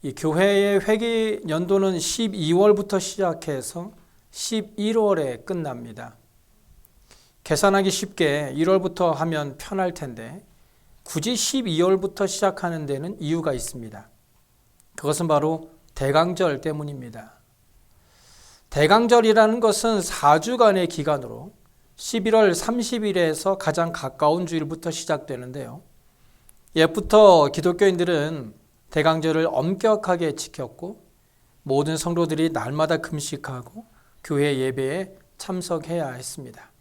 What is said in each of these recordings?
이 교회의 회기 연도는 12월부터 시작해서 11월에 끝납니다. 계산하기 쉽게 1월부터 하면 편할 텐데 굳이 12월부터 시작하는 데는 이유가 있습니다. 그것은 바로 대강절 때문입니다. 대강절이라는 것은 4주간의 기간으로 11월 30일에서 가장 가까운 주일부터 시작되는데요. 옛부터 기독교인들은 대강절을 엄격하게 지켰고 모든 성도들이 날마다 금식하고 교회 예배에 참석해야 했습니다.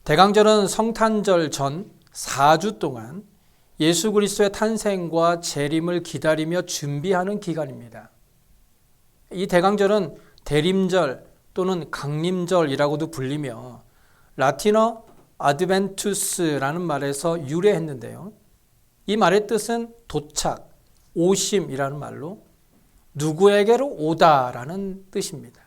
대강절은 성탄절 전 4주 동안 예수 그리스도의 탄생과 재림을 기다리며 준비하는 기간입니다. 이 대강절은 대림절 또는 강림절이라고도 불리며 라틴어 아드벤투스라는 말에서 유래했는데요. 이 말의 뜻은 도착, 오심이라는 말로 누구에게로 오다라는 뜻입니다.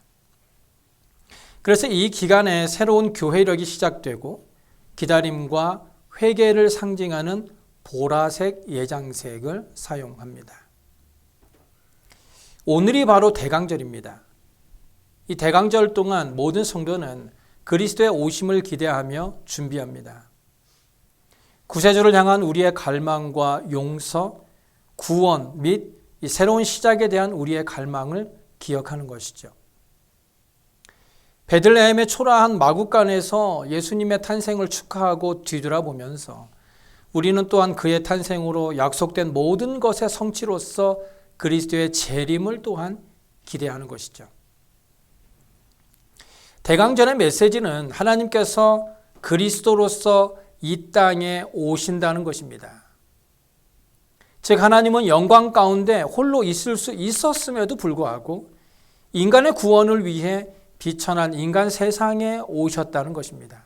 그래서 이 기간에 새로운 교회력이 시작되고 기다림과 회개를 상징하는 보라색 예장색을 사용합니다. 오늘이 바로 대강절입니다. 이 대강절 동안 모든 성도는 그리스도의 오심을 기대하며 준비합니다. 구세주를 향한 우리의 갈망과 용서, 구원 및 이 새로운 시작에 대한 우리의 갈망을 기억하는 것이죠. 베들레헴의 초라한 마구간에서 예수님의 탄생을 축하하고 뒤돌아보면서 우리는 또한 그의 탄생으로 약속된 모든 것의 성취로서 그리스도의 재림을 또한 기대하는 것이죠. 대강절의 메시지는 하나님께서 그리스도로서 이 땅에 오신다는 것입니다. 즉 하나님은 영광 가운데 홀로 있을 수 있었음에도 불구하고 인간의 구원을 위해 비천한 인간 세상에 오셨다는 것입니다.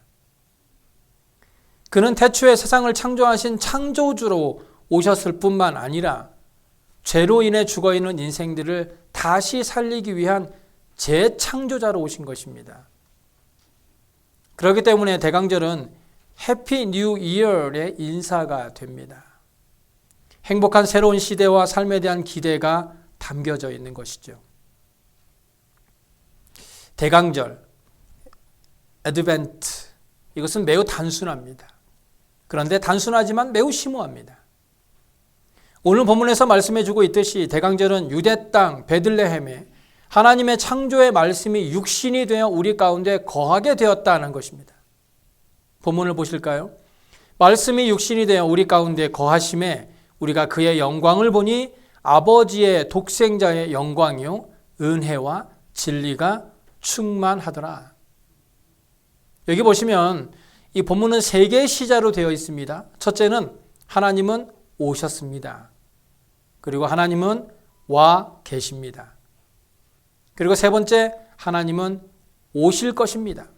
그는 태초에 세상을 창조하신 창조주로 오셨을 뿐만 아니라 죄로 인해 죽어있는 인생들을 다시 살리기 위한 재창조자로 오신 것입니다. 그렇기 때문에 대강절은 해피 뉴 이어의 인사가 됩니다. 행복한 새로운 시대와 삶에 대한 기대가 담겨져 있는 것이죠. 대강절, 애드벤트, 이것은 매우 단순합니다. 그런데 단순하지만 매우 심오합니다. 오늘 본문에서 말씀해주고 있듯이 대강절은 유대 땅 베들레헴에 하나님의 창조의 말씀이 육신이 되어 우리 가운데 거하게 되었다는 것입니다. 본문을 보실까요? 말씀이 육신이 되어 우리 가운데 거하심에 우리가 그의 영광을 보니 아버지의 독생자의 영광이요 은혜와 진리가 충만하더라. 여기 보시면 이 본문은 세 개의 시자로 되어 있습니다. 첫째는 하나님은 오셨습니다. 그리고 하나님은 와 계십니다. 그리고 세 번째, 하나님은 오실 것입니다.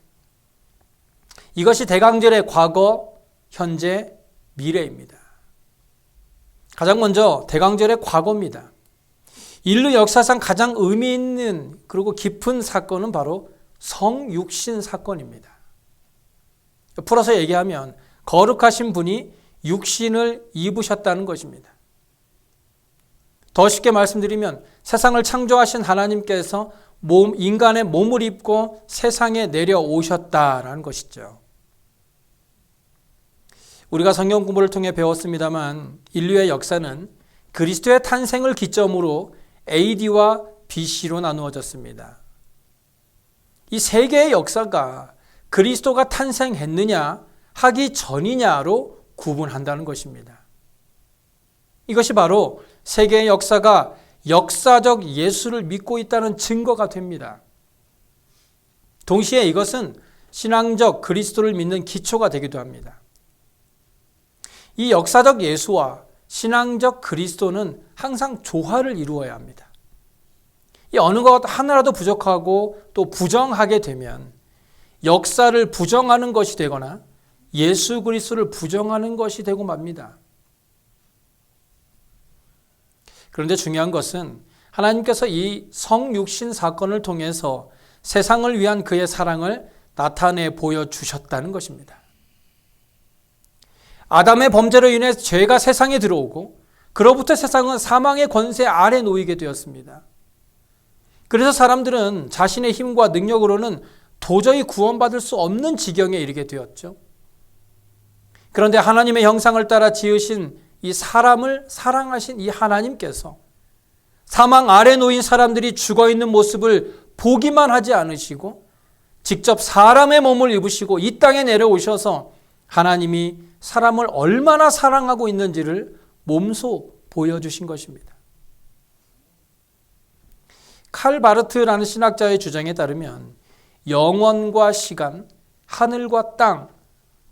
이것이 대강절의 과거, 현재, 미래입니다. 가장 먼저 대강절의 과거입니다. 인류 역사상 가장 의미 있는 그리고 깊은 사건은 바로 성육신 사건입니다. 풀어서 얘기하면 거룩하신 분이 육신을 입으셨다는 것입니다. 더 쉽게 말씀드리면 세상을 창조하신 하나님께서 인간의 몸을 입고 세상에 내려오셨다라는 것이죠. 우리가 성경 공부를 통해 배웠습니다만 인류의 역사는 그리스도의 탄생을 기점으로 AD와 BC로 나누어졌습니다. 이 세 개의 역사가 그리스도가 탄생했느냐 하기 전이냐로 구분한다는 것입니다. 이것이 바로 세계의 역사가 역사적 예수를 믿고 있다는 증거가 됩니다. 동시에 이것은 신앙적 그리스도를 믿는 기초가 되기도 합니다. 이 역사적 예수와 신앙적 그리스도는 항상 조화를 이루어야 합니다. 이 어느 것 하나라도 부족하고 또 부정하게 되면 역사를 부정하는 것이 되거나 예수 그리스도를 부정하는 것이 되고 맙니다. 그런데 중요한 것은 하나님께서 이 성육신 사건을 통해서 세상을 위한 그의 사랑을 나타내 보여주셨다는 것입니다. 아담의 범죄로 인해 죄가 세상에 들어오고 그로부터 세상은 사망의 권세 아래 놓이게 되었습니다. 그래서 사람들은 자신의 힘과 능력으로는 도저히 구원받을 수 없는 지경에 이르게 되었죠. 그런데 하나님의 형상을 따라 지으신 이 사람을 사랑하신 이 하나님께서 사망 아래 놓인 사람들이 죽어있는 모습을 보기만 하지 않으시고 직접 사람의 몸을 입으시고 이 땅에 내려오셔서 하나님이 사람을 얼마나 사랑하고 있는지를 몸소 보여주신 것입니다. 칼 바르트라는 신학자의 주장에 따르면 영원과 시간, 하늘과 땅,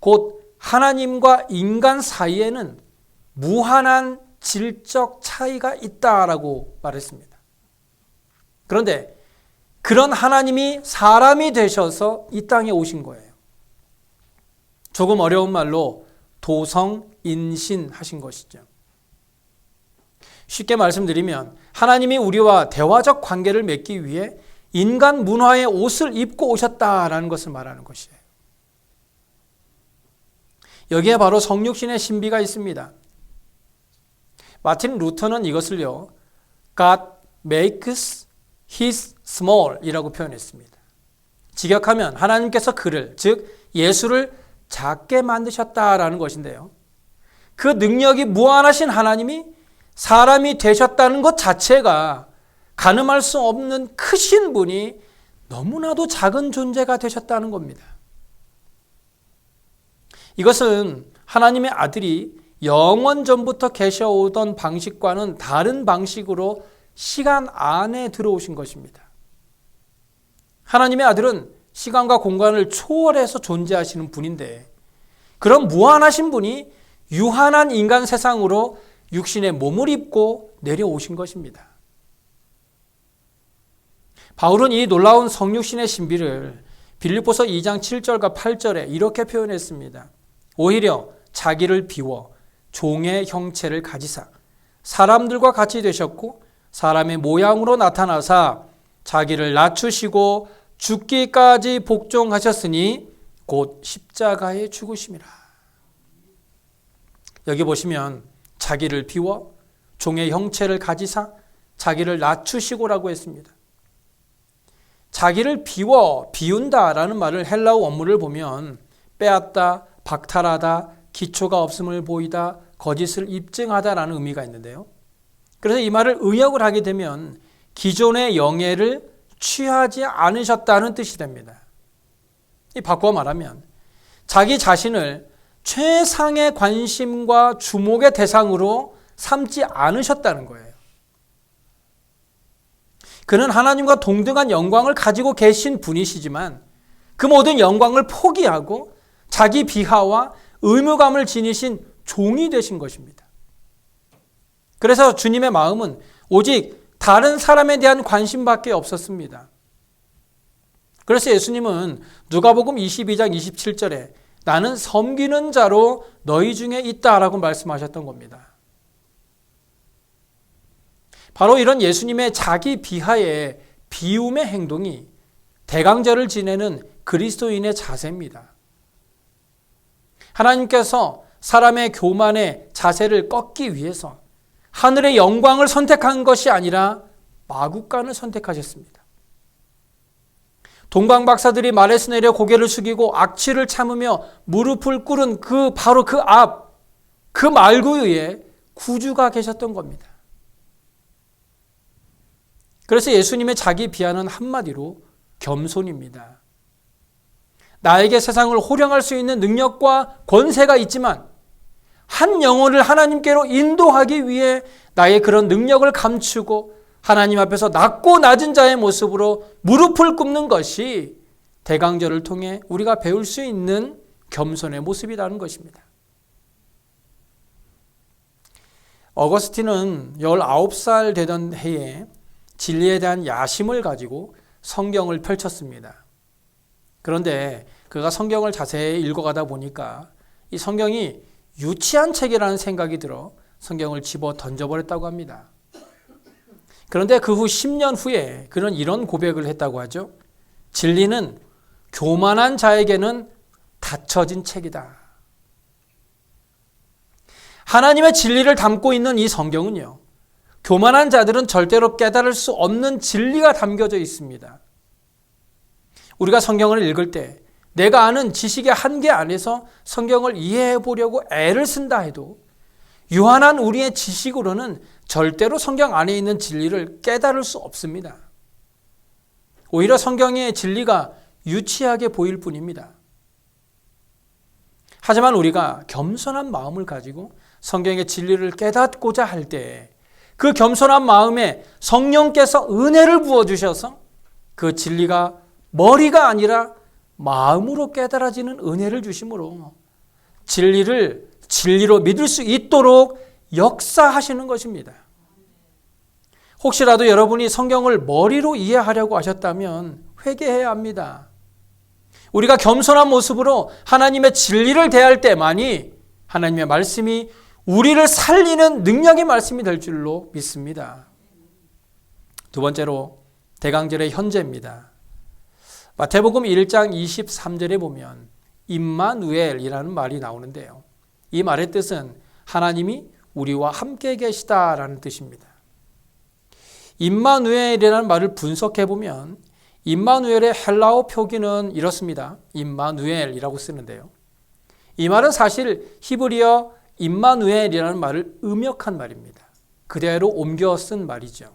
곧 하나님과 인간 사이에는 무한한 질적 차이가 있다라고 말했습니다. 그런데 그런 하나님이 사람이 되셔서 이 땅에 오신 거예요. 조금 어려운 말로 도성인신하신 것이죠. 쉽게 말씀드리면 하나님이 우리와 대화적 관계를 맺기 위해 인간 문화의 옷을 입고 오셨다라는 것을 말하는 것이에요. 여기에 바로 성육신의 신비가 있습니다. 마틴 루터는 이것을요, God makes his small 이라고 표현했습니다. 직역하면 하나님께서 그를, 즉 예수를 작게 만드셨다라는 것인데요. 그 능력이 무한하신 하나님이 사람이 되셨다는 것 자체가 가늠할 수 없는 크신 분이 너무나도 작은 존재가 되셨다는 겁니다. 이것은 하나님의 아들이 영원 전부터 계셔오던 방식과는 다른 방식으로 시간 안에 들어오신 것입니다. 하나님의 아들은 시간과 공간을 초월해서 존재하시는 분인데 그런 무한하신 분이 유한한 인간 세상으로 육신의 몸을 입고 내려오신 것입니다. 바울은 이 놀라운 성육신의 신비를 빌립보서 2장 7절과 8절에 이렇게 표현했습니다. 오히려 자기를 비워 종의 형체를 가지사 사람들과 같이 되셨고 사람의 모양으로 나타나사 자기를 낮추시고 죽기까지 복종하셨으니 곧 십자가에 죽으심이라. 여기 보시면 자기를 비워 종의 형체를 가지사 자기를 낮추시고라고 했습니다. 자기를 비운다라는 말을 헬라어 원문을 보면 빼앗다, 박탈하다, 기초가 없음을 보이다, 거짓을 입증하다라는 의미가 있는데요. 그래서 이 말을 의역을 하게 되면 기존의 영예를 취하지 않으셨다는 뜻이 됩니다. 바꿔 말하면 자기 자신을 최상의 관심과 주목의 대상으로 삼지 않으셨다는 거예요. 그는 하나님과 동등한 영광을 가지고 계신 분이시지만 그 모든 영광을 포기하고 자기 비하와 의무감을 지니신 종이 되신 것입니다. 그래서 주님의 마음은 오직 다른 사람에 대한 관심밖에 없었습니다. 그래서 예수님은 누가복음 22장 27절에 나는 섬기는 자로 너희 중에 있다라고 말씀하셨던 겁니다. 바로 이런 예수님의 자기 비하의 비움의 행동이 대강절을 지내는 그리스도인의 자세입니다. 하나님께서 사람의 교만의 자세를 꺾기 위해서 하늘의 영광을 선택한 것이 아니라 마국간을 선택하셨습니다. 동방박사들이 말에서 내려 고개를 숙이고 악취를 참으며 무릎을 꿇은 바로 그 앞, 그 말구유에 구주가 계셨던 겁니다. 그래서 예수님의 자기 비하는 한마디로 겸손입니다. 나에게 세상을 호령할 수 있는 능력과 권세가 있지만 한 영혼을 하나님께로 인도하기 위해 나의 그런 능력을 감추고 하나님 앞에서 낮고 낮은 자의 모습으로 무릎을 꿇는 것이 대강절을 통해 우리가 배울 수 있는 겸손의 모습이라는 것입니다. 어거스틴은 19살 되던 해에 진리에 대한 야심을 가지고 성경을 펼쳤습니다. 그런데 그가 성경을 자세히 읽어가다 보니까 이 성경이 유치한 책이라는 생각이 들어 성경을 집어 던져버렸다고 합니다. 그런데 그 후 10년 후에 그는 이런 고백을 했다고 하죠. 진리는 교만한 자에게는 닫혀진 책이다. 하나님의 진리를 담고 있는 이 성경은요, 교만한 자들은 절대로 깨달을 수 없는 진리가 담겨져 있습니다. 우리가 성경을 읽을 때 내가 아는 지식의 한계 안에서 성경을 이해해 보려고 애를 쓴다 해도 유한한 우리의 지식으로는 절대로 성경 안에 있는 진리를 깨달을 수 없습니다. 오히려 성경의 진리가 유치하게 보일 뿐입니다. 하지만 우리가 겸손한 마음을 가지고 성경의 진리를 깨닫고자 할 때 그 겸손한 마음에 성령께서 은혜를 부어주셔서 그 진리가 머리가 아니라 마음으로 깨달아지는 은혜를 주심으로 진리를 진리로 믿을 수 있도록 역사하시는 것입니다. 혹시라도 여러분이 성경을 머리로 이해하려고 하셨다면 회개해야 합니다. 우리가 겸손한 모습으로 하나님의 진리를 대할 때만이 하나님의 말씀이 우리를 살리는 능력의 말씀이 될 줄로 믿습니다. 두 번째로 대강절의 현재입니다. 마태복음 1장 23절에 보면 임마누엘이라는 말이 나오는데요. 이 말의 뜻은 하나님이 우리와 함께 계시다라는 뜻입니다. 임마누엘이라는 말을 분석해 보면 임마누엘의 헬라어 표기는 이렇습니다. 임마누엘이라고 쓰는데요. 이 말은 사실 히브리어 임마누엘이라는 말을 음역한 말입니다. 그대로 옮겨 쓴 말이죠.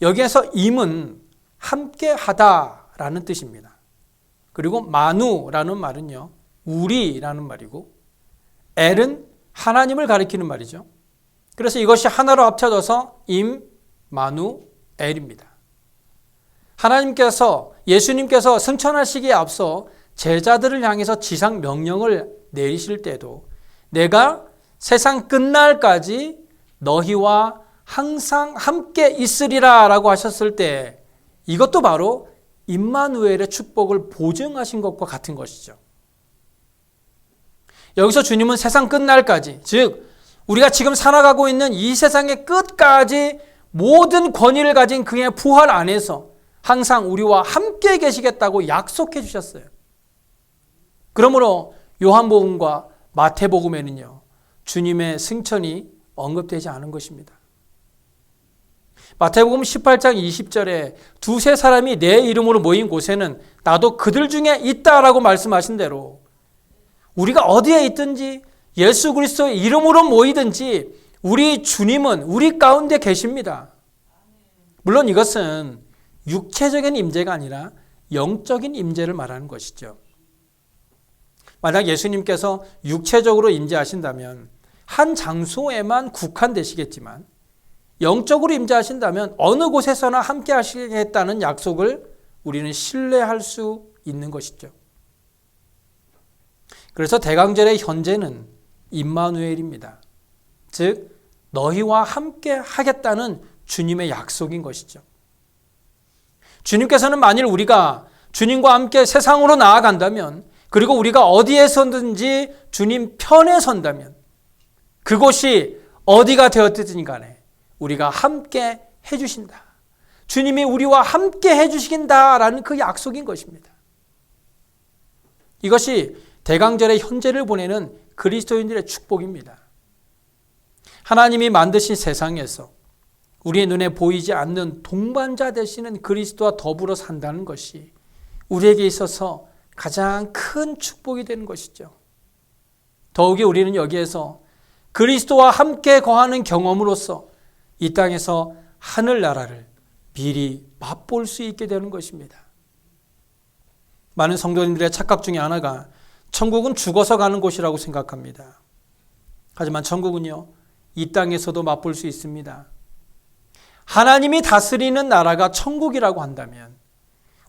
여기에서 임은 함께 하다라는 뜻입니다. 그리고 마누라는 말은요, 우리라는 말이고, 엘은 하나님을 가리키는 말이죠. 그래서 이것이 하나로 합쳐져서 임마누엘입니다. 하나님께서, 예수님께서 승천하시기에 앞서 제자들을 향해서 지상 명령을 내리실 때도 내가 세상 끝날까지 너희와 항상 함께 있으리라 라고 하셨을 때 이것도 바로 임마누엘의 축복을 보증하신 것과 같은 것이죠. 여기서 주님은 세상 끝날까지, 즉 우리가 지금 살아가고 있는 이 세상의 끝까지 모든 권위를 가진 그의 부활 안에서 항상 우리와 함께 계시겠다고 약속해 주셨어요. 그러므로 요한복음과 마태복음에는요, 주님의 승천이 언급되지 않은 것입니다. 마태복음 18장 20절에 두세 사람이 내 이름으로 모인 곳에는 나도 그들 중에 있다라고 말씀하신 대로 우리가 어디에 있든지 예수 그리스도의 이름으로 모이든지 우리 주님은 우리 가운데 계십니다. 물론 이것은 육체적인 임재가 아니라 영적인 임재를 말하는 것이죠. 만약 예수님께서 육체적으로 임재하신다면 한 장소에만 국한되시겠지만 영적으로 임재하신다면 어느 곳에서나 함께 하시겠다는 약속을 우리는 신뢰할 수 있는 것이죠. 그래서 대강절의 현재는 임마누엘입니다. 즉 너희와 함께 하겠다는 주님의 약속인 것이죠. 주님께서는 만일 우리가 주님과 함께 세상으로 나아간다면, 그리고 우리가 어디에 서든지 주님 편에 선다면 그곳이 어디가 되었든 간에 우리가 함께 해주신다. 주님이 우리와 함께 해주신다라는 그 약속인 것입니다. 이것이 대강절의 현재를 보내는 그리스도인들의 축복입니다. 하나님이 만드신 세상에서 우리의 눈에 보이지 않는 동반자 되시는 그리스도와 더불어 산다는 것이 우리에게 있어서 가장 큰 축복이 되는 것이죠. 더욱이 우리는 여기에서 그리스도와 함께 거하는 경험으로써 이 땅에서 하늘나라를 미리 맛볼 수 있게 되는 것입니다. 많은 성도님들의 착각 중에 하나가 천국은 죽어서 가는 곳이라고 생각합니다. 하지만 천국은요, 이 땅에서도 맛볼 수 있습니다. 하나님이 다스리는 나라가 천국이라고 한다면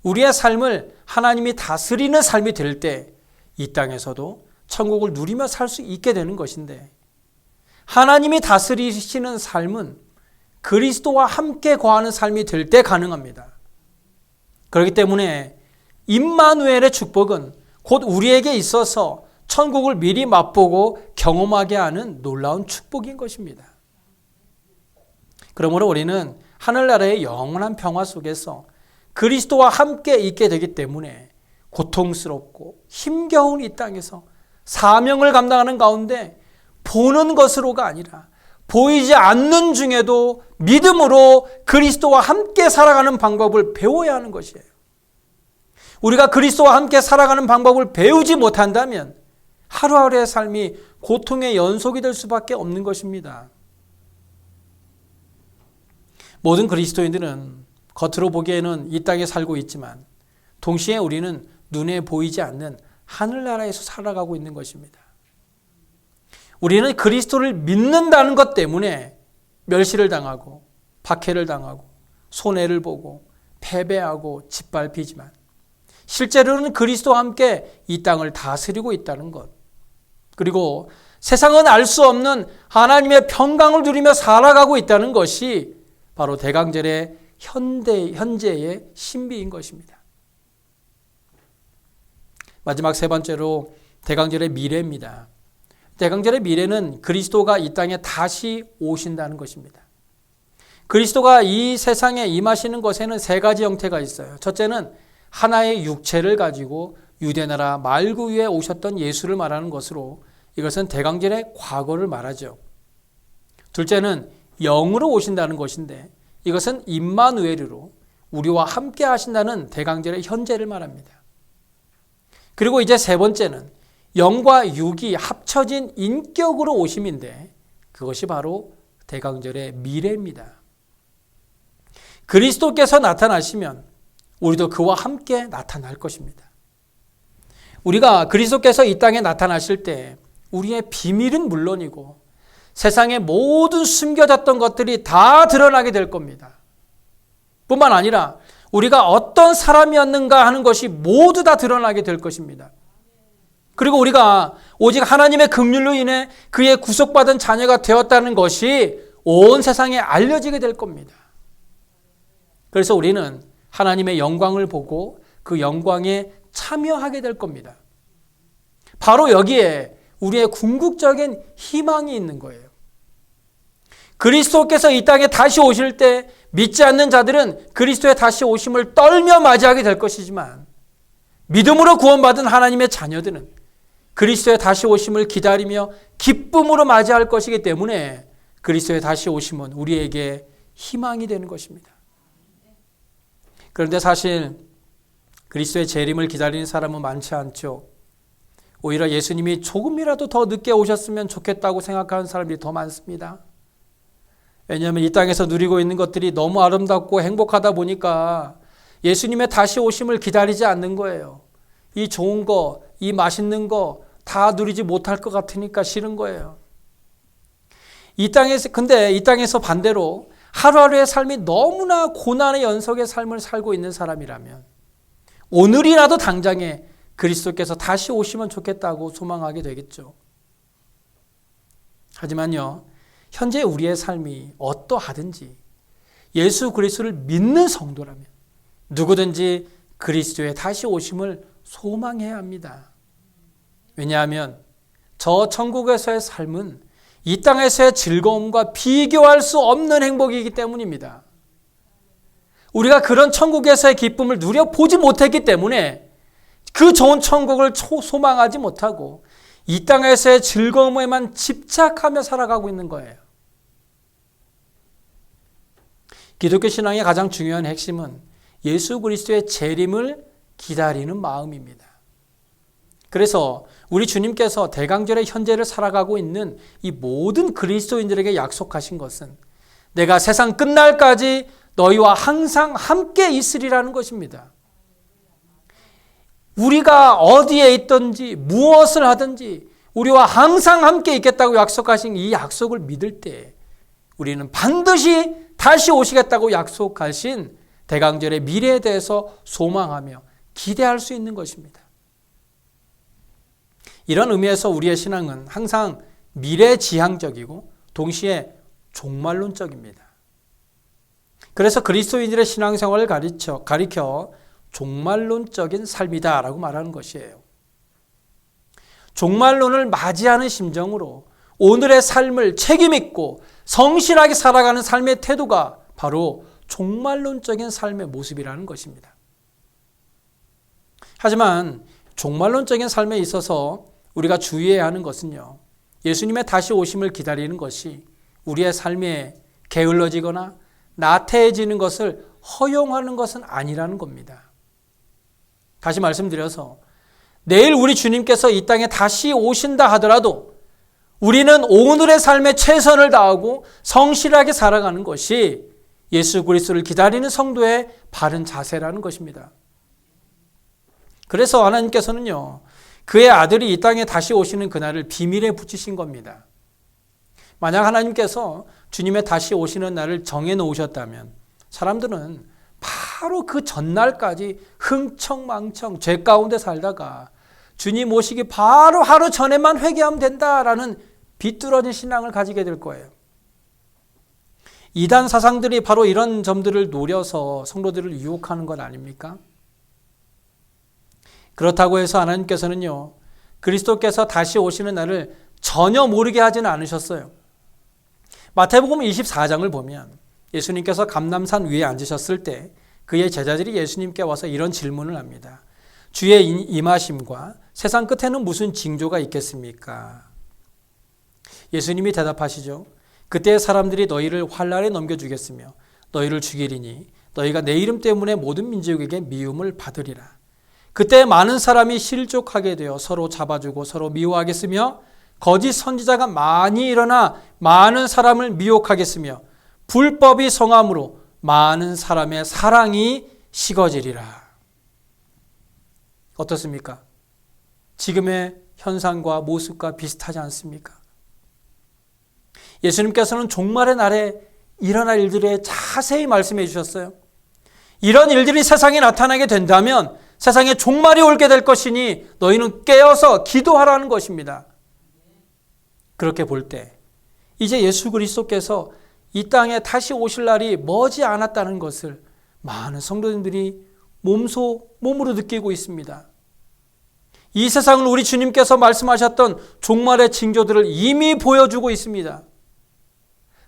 우리의 삶을 하나님이 다스리는 삶이 될 때 이 땅에서도 천국을 누리며 살 수 있게 되는 것인데, 하나님이 다스리시는 삶은 그리스도와 함께 거하는 삶이 될 때 가능합니다. 그렇기 때문에 임마누엘의 축복은 곧 우리에게 있어서 천국을 미리 맛보고 경험하게 하는 놀라운 축복인 것입니다. 그러므로 우리는 하늘나라의 영원한 평화 속에서 그리스도와 함께 있게 되기 때문에 고통스럽고 힘겨운 이 땅에서 사명을 감당하는 가운데 보는 것으로가 아니라 보이지 않는 중에도 믿음으로 그리스도와 함께 살아가는 방법을 배워야 하는 것이에요. 우리가 그리스도와 함께 살아가는 방법을 배우지 못한다면 하루하루의 삶이 고통의 연속이 될 수밖에 없는 것입니다. 모든 그리스도인들은 겉으로 보기에는 이 땅에 살고 있지만 동시에 우리는 눈에 보이지 않는 하늘나라에서 살아가고 있는 것입니다. 우리는 그리스도를 믿는다는 것 때문에 멸시를 당하고 박해를 당하고 손해를 보고 패배하고 짓밟히지만 실제로는 그리스도와 함께 이 땅을 다스리고 있다는 것, 그리고 세상은 알 수 없는 하나님의 평강을 누리며 살아가고 있다는 것이 바로 대강절의 현재의 신비인 것입니다. 마지막 세 번째로 대강절의 미래입니다. 대강절의 미래는 그리스도가 이 땅에 다시 오신다는 것입니다. 그리스도가 이 세상에 임하시는 것에는 세 가지 형태가 있어요. 첫째는 하나의 육체를 가지고 유대나라 말구 위에 오셨던 예수를 말하는 것으로 이것은 대강절의 과거를 말하죠. 둘째는 영으로 오신다는 것인데 이것은 임마누엘으로 우리와 함께 하신다는 대강절의 현재를 말합니다. 그리고 이제 세 번째는 영과 육이 합쳐진 인격으로 오심인데 그것이 바로 대강절의 미래입니다. 그리스도께서 나타나시면 우리도 그와 함께 나타날 것입니다. 우리가 그리스도께서 이 땅에 나타나실 때 우리의 비밀은 물론이고 세상의 모든 숨겨졌던 것들이 다 드러나게 될 겁니다. 뿐만 아니라 우리가 어떤 사람이었는가 하는 것이 모두 다 드러나게 될 것입니다. 그리고 우리가 오직 하나님의 긍휼로 인해 그의 구속받은 자녀가 되었다는 것이 온 세상에 알려지게 될 겁니다. 그래서 우리는 하나님의 영광을 보고 그 영광에 참여하게 될 겁니다. 바로 여기에 우리의 궁극적인 희망이 있는 거예요. 그리스도께서 이 땅에 다시 오실 때 믿지 않는 자들은 그리스도의 다시 오심을 떨며 맞이하게 될 것이지만 믿음으로 구원받은 하나님의 자녀들은 그리스도의 다시 오심을 기다리며 기쁨으로 맞이할 것이기 때문에 그리스도의 다시 오심은 우리에게 희망이 되는 것입니다. 그런데 사실 그리스도의 재림을 기다리는 사람은 많지 않죠. 오히려 예수님이 조금이라도 더 늦게 오셨으면 좋겠다고 생각하는 사람들이 더 많습니다. 왜냐하면 이 땅에서 누리고 있는 것들이 너무 아름답고 행복하다 보니까 예수님의 다시 오심을 기다리지 않는 거예요. 이 좋은 거, 이 맛있는 거 다 누리지 못할 것 같으니까 싫은 거예요. 근데 이 땅에서 반대로 하루하루의 삶이 너무나 고난의 연속의 삶을 살고 있는 사람이라면 오늘이라도 당장에 그리스도께서 다시 오시면 좋겠다고 소망하게 되겠죠. 하지만요, 현재 우리의 삶이 어떠하든지 예수 그리스도를 믿는 성도라면 누구든지 그리스도의 다시 오심을 소망해야 합니다. 왜냐하면 저 천국에서의 삶은 이 땅에서의 즐거움과 비교할 수 없는 행복이기 때문입니다. 우리가 그런 천국에서의 기쁨을 누려보지 못했기 때문에 그 좋은 천국을 소망하지 못하고 이 땅에서의 즐거움에만 집착하며 살아가고 있는 거예요. 기독교 신앙의 가장 중요한 핵심은 예수 그리스도의 재림을 기다리는 마음입니다. 그래서 우리 주님께서 대강절의 현재를 살아가고 있는 이 모든 그리스도인들에게 약속하신 것은 내가 세상 끝날까지 너희와 항상 함께 있으리라는 것입니다. 우리가 어디에 있든지 무엇을 하든지 우리와 항상 함께 있겠다고 약속하신 이 약속을 믿을 때 우리는 반드시 다시 오시겠다고 약속하신 대강절의 미래에 대해서 소망하며 기대할 수 있는 것입니다. 이런 의미에서 우리의 신앙은 항상 미래지향적이고 동시에 종말론적입니다. 그래서 그리스도인들의 신앙생활을 가리켜 종말론적인 삶이다라고 말하는 것이에요. 종말론을 맞이하는 심정으로 오늘의 삶을 책임있고 성실하게 살아가는 삶의 태도가 바로 종말론적인 삶의 모습이라는 것입니다. 하지만 종말론적인 삶에 있어서 우리가 주의해야 하는 것은요, 예수님의 다시 오심을 기다리는 것이 우리의 삶에 게을러지거나 나태해지는 것을 허용하는 것은 아니라는 겁니다. 다시 말씀드려서 내일 우리 주님께서 이 땅에 다시 오신다 하더라도 우리는 오늘의 삶에 최선을 다하고 성실하게 살아가는 것이 예수 그리스도를 기다리는 성도의 바른 자세라는 것입니다. 그래서 하나님께서는요, 그의 아들이 이 땅에 다시 오시는 그날을 비밀에 붙이신 겁니다. 만약 하나님께서 주님의 다시 오시는 날을 정해놓으셨다면 사람들은 바로 그 전날까지 흥청망청 죄 가운데 살다가 주님 오시기 바로 하루 전에만 회개하면 된다라는 비뚤어진 신앙을 가지게 될 거예요. 이단 사상들이 바로 이런 점들을 노려서 성도들을 유혹하는 것 아닙니까? 그렇다고 해서 하나님께서는요, 그리스도께서 다시 오시는 날을 전혀 모르게 하지는 않으셨어요. 마태복음 24장을 보면 예수님께서 감람산 위에 앉으셨을 때 그의 제자들이 예수님께 와서 이런 질문을 합니다. 주의 임하심과 세상 끝에는 무슨 징조가 있겠습니까? 예수님이 대답하시죠. 그때 사람들이 너희를 환란에 넘겨주겠으며 너희를 죽이리니 너희가 내 이름 때문에 모든 민족에게 미움을 받으리라. 그때 많은 사람이 실족하게 되어 서로 잡아주고 서로 미워하겠으며 거짓 선지자가 많이 일어나 많은 사람을 미혹하겠으며 불법이 성함으로 많은 사람의 사랑이 식어지리라. 어떻습니까? 지금의 현상과 모습과 비슷하지 않습니까? 예수님께서는 종말의 날에 일어날 일들에 자세히 말씀해 주셨어요. 이런 일들이 세상에 나타나게 된다면 세상에 종말이 올게 될 것이니 너희는 깨어서 기도하라는 것입니다. 그렇게 볼 때 이제 예수 그리스도께서 이 땅에 다시 오실 날이 머지 않았다는 것을 많은 성도님들이 몸으로 느끼고 있습니다. 이 세상은 우리 주님께서 말씀하셨던 종말의 징조들을 이미 보여주고 있습니다.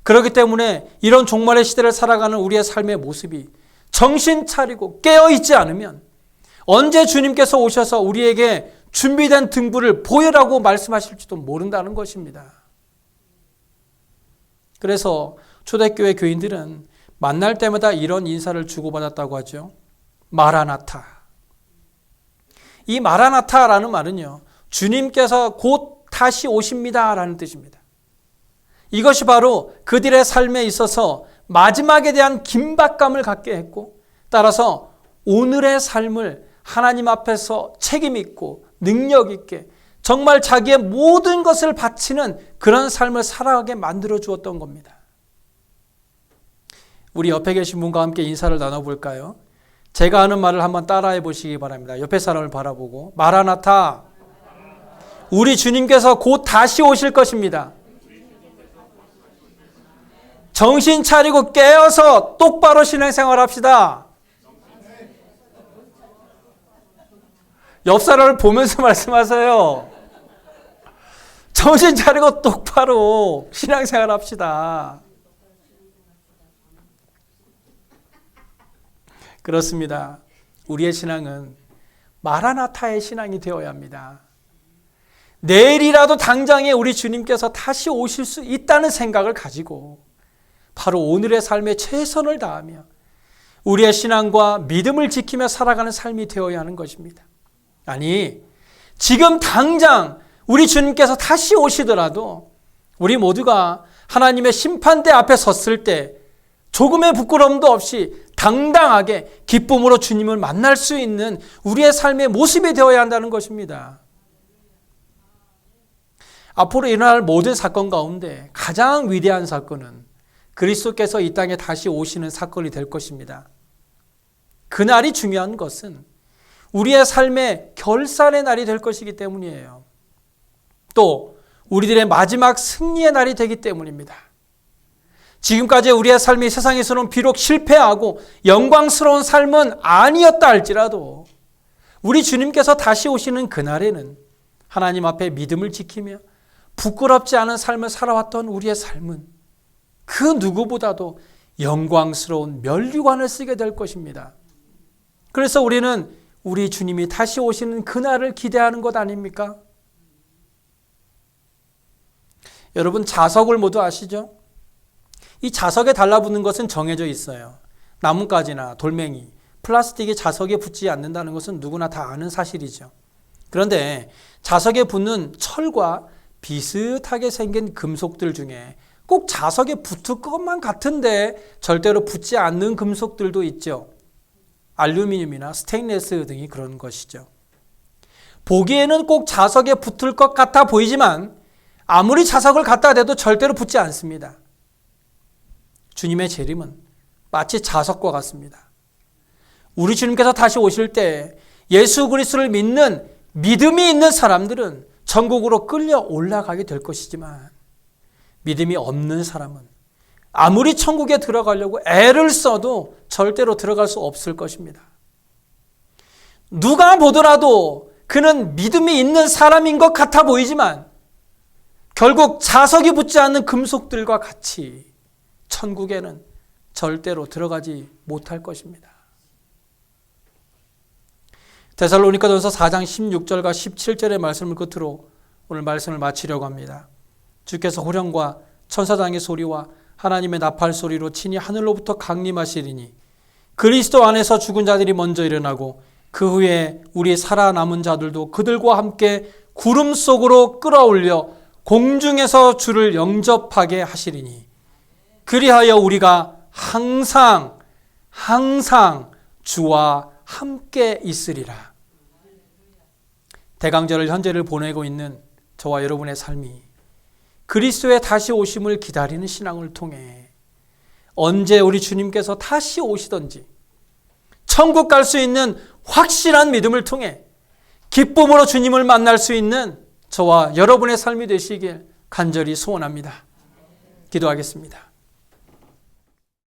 그렇기 때문에 이런 종말의 시대를 살아가는 우리의 삶의 모습이 정신 차리고 깨어있지 않으면 언제 주님께서 오셔서 우리에게 준비된 등불을 보여라고 말씀하실지도 모른다는 것입니다. 그래서 초대교회 교인들은 만날 때마다 이런 인사를 주고받았다고 하죠. 마라나타. 이 마라나타라는 말은요, 주님께서 곧 다시 오십니다 라는 뜻입니다. 이것이 바로 그들의 삶에 있어서 마지막에 대한 긴박감을 갖게 했고, 따라서 오늘의 삶을 하나님 앞에서 책임 있고 능력 있게 정말 자기의 모든 것을 바치는 그런 삶을 살아가게 만들어 주었던 겁니다. 우리 옆에 계신 분과 함께 인사를 나눠볼까요? 제가 하는 말을 한번 따라해 보시기 바랍니다. 옆에 사람을 바라보고, 마라나타, 우리 주님께서 곧 다시 오실 것입니다. 정신 차리고 깨어서 똑바로 신앙생활 합시다. 옆 사람을 보면서 말씀하세요. 정신 차리고 똑바로 신앙생활 합시다. 그렇습니다. 우리의 신앙은 마라나타의 신앙이 되어야 합니다. 내일이라도 당장에 우리 주님께서 다시 오실 수 있다는 생각을 가지고 바로 오늘의 삶에 최선을 다하며 우리의 신앙과 믿음을 지키며 살아가는 삶이 되어야 하는 것입니다. 아니, 지금 당장 우리 주님께서 다시 오시더라도 우리 모두가 하나님의 심판대 앞에 섰을 때 조금의 부끄러움도 없이 당당하게 기쁨으로 주님을 만날 수 있는 우리의 삶의 모습이 되어야 한다는 것입니다. 앞으로 일어날 모든 사건 가운데 가장 위대한 사건은 그리스도께서 이 땅에 다시 오시는 사건이 될 것입니다. 그날이 중요한 것은 우리의 삶의 결산의 날이 될 것이기 때문이에요. 또 우리들의 마지막 승리의 날이 되기 때문입니다. 지금까지 우리의 삶이 세상에서는 비록 실패하고 영광스러운 삶은 아니었다 할지라도 우리 주님께서 다시 오시는 그날에는 하나님 앞에 믿음을 지키며 부끄럽지 않은 삶을 살아왔던 우리의 삶은 그 누구보다도 영광스러운 면류관을 쓰게 될 것입니다. 그래서 우리는 우리 주님이 다시 오시는 그날을 기대하는 것 아닙니까? 여러분 자석을 모두 아시죠? 이 자석에 달라붙는 것은 정해져 있어요. 나뭇가지나 돌멩이, 플라스틱이 자석에 붙지 않는다는 것은 누구나 다 아는 사실이죠. 그런데 자석에 붙는 철과 비슷하게 생긴 금속들 중에 꼭 자석에 붙을 것만 같은데 절대로 붙지 않는 금속들도 있죠. 알루미늄이나 스테인리스 등이 그런 것이죠. 보기에는 꼭 자석에 붙을 것 같아 보이지만 아무리 자석을 갖다 대도 절대로 붙지 않습니다. 주님의 재림은 마치 자석과 같습니다. 우리 주님께서 다시 오실 때 예수 그리스도를 믿는 믿음이 있는 사람들은 천국으로 끌려 올라가게 될 것이지만 믿음이 없는 사람은 아무리 천국에 들어가려고 애를 써도 절대로 들어갈 수 없을 것입니다. 누가 보더라도 그는 믿음이 있는 사람인 것 같아 보이지만 결국 자석이 붙지 않는 금속들과 같이 천국에는 절대로 들어가지 못할 것입니다. 데살로니가전서 4장 16절과 17절의 말씀을 끝으로 오늘 말씀을 마치려고 합니다. 주께서 호령과 천사장의 소리와 하나님의 나팔 소리로 친히 하늘로부터 강림하시리니 그리스도 안에서 죽은 자들이 먼저 일어나고 그 후에 우리 살아남은 자들도 그들과 함께 구름 속으로 끌어올려 공중에서 주를 영접하게 하시리니 그리하여 우리가 항상 주와 함께 있으리라. 대강절을 현재를 보내고 있는 저와 여러분의 삶이 그리스도의 다시 오심을 기다리는 신앙을 통해 언제 우리 주님께서 다시 오시든지 천국 갈 수 있는 확실한 믿음을 통해 기쁨으로 주님을 만날 수 있는 저와 여러분의 삶이 되시길 간절히 소원합니다. 기도하겠습니다.